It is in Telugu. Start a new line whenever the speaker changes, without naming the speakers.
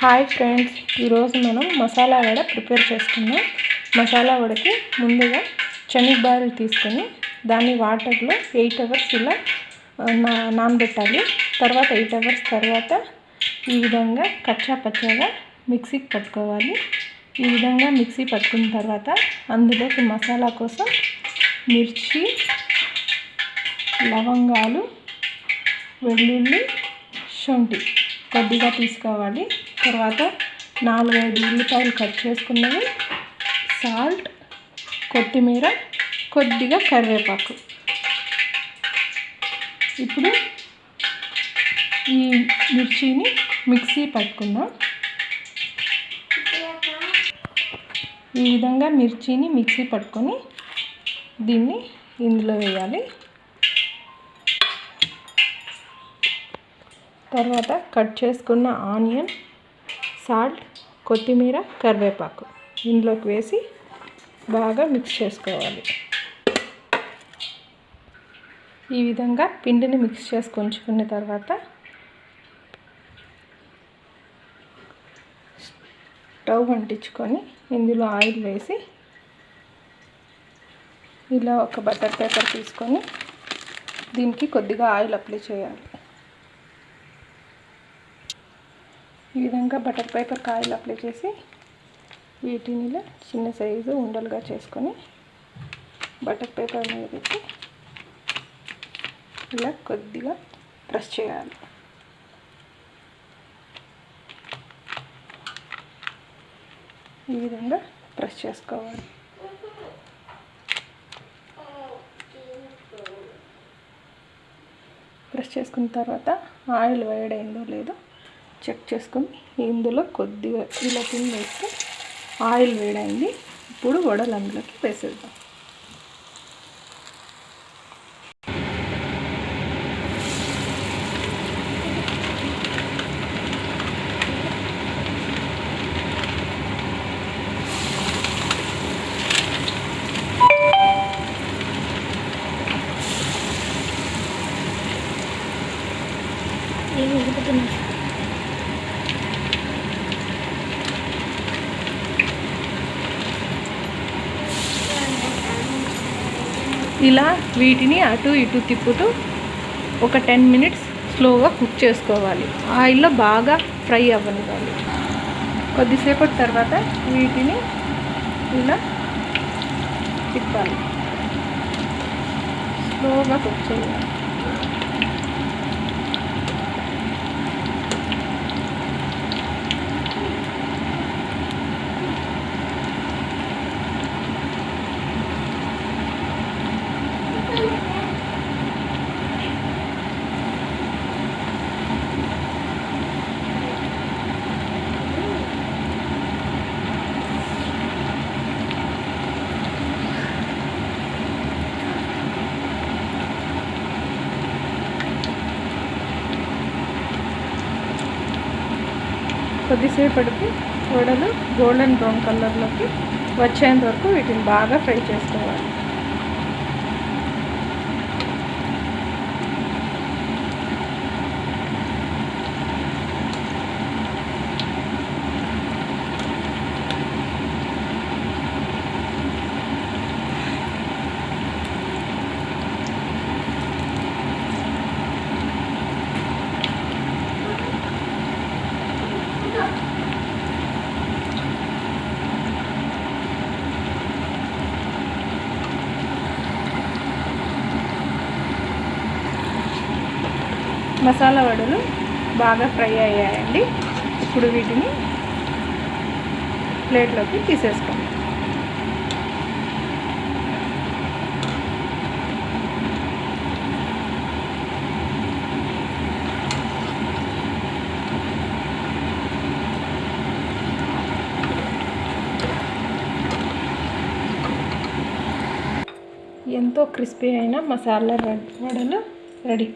హాయ్ ఫ్రెండ్స్, ఈరోజు మనం మసాలా వడ ప్రిపేర్ చేసుకుందాం. మసాలా వడకి ముందుగా శనగబాయలు తీసుకొని దాన్ని వాటర్లో 8 అవర్స్ ఇలా నానబెట్టాలి. తర్వాత 8 అవర్స్ తర్వాత ఈ విధంగా కచ్చా పచ్చాగా మిక్సీకి పట్టుకోవాలి. ఈ విధంగా మిక్సీ పట్టుకున్న తర్వాత అందులోకి మసాలా కోసం మిర్చి, లవంగాలు, వెల్లుల్లి, శొంఠి కొద్దిగా తీసుకోవాలి. తర్వాత 4-5 ఉల్లిపాయలు కట్ చేసుకున్నవి, సాల్ట్, కొత్తిమీర, కొద్దిగా కరివేపాకు. ఇప్పుడు ఈ మిర్చిని మిక్సీ పట్టుకుందాం. ఈ విధంగా మిర్చిని మిక్సీ పట్టుకొని దీన్ని ఇందులో వేయాలి. తర్వాత కట్ చేసుకున్న ఆనియన్, సాల్ట్, కొత్తిమీర, కరివేపాకు ఇందులోకి వేసి బాగా మిక్స్ చేసుకోవాలి. ఈ విధంగా పిండిని మిక్స్ చేసుకొంచుకున్న తర్వాత స్టవ్ అంటించుకొని ఇందులో ఆయిల్ వేసి ఇలా ఒక బటర్ పేపర్ తీసుకొని దీనికి కొద్దిగా ఆయిల్ అప్లై చేయాలి. ఈ విధంగా బటర్ పేపర్కి ఆయిల్ అప్లై చేసి వీటిని ఇలా చిన్న సైజు ఉండలుగా చేసుకొని బటర్ పేపర్ మీద పెట్టి ఇలా కొద్దిగా ప్రెస్ చేయాలి. ఈ విధంగా ప్రెస్ చేసుకోవాలి. ప్రెస్ చేసుకున్న తర్వాత ఆయిల్ వేడైందో లేదో చెక్ చేసుకొని ఇందులో కొద్దిగా ఇలా పిండి వేస్తే ఆయిల్ వేడైంది. ఇప్పుడు వడలు అందులోకి వేసేద్దాం. ఇలా వీటిని అటు ఇటు తిప్పుతూ ఒక 10 మినిట్స్ స్లోగా కుక్ చేసుకోవాలి. ఆయిల్లో బాగా ఫ్రై అవ్వనివ్వాలి. కొద్దిసేపటి తర్వాత వీటిని ఇలా తిప్పాలి. స్లోగా కుక్ చేయాలి. కొద్దిసేపటికి వడలు గోల్డెన్ బ్రౌన్ కలర్లోకి వచ్చేంత వరకు వీటిని బాగా ఫ్రై చేసుకోవాలి. మసాలా వడలు బాగా ఫ్రై అయ్యాయండి. ఇప్పుడు వీటిని ప్లేట్లోకి తీసేసుకోండి. ఎంతో క్రిస్పీ అయిన మసాలా వడలు రెడీ.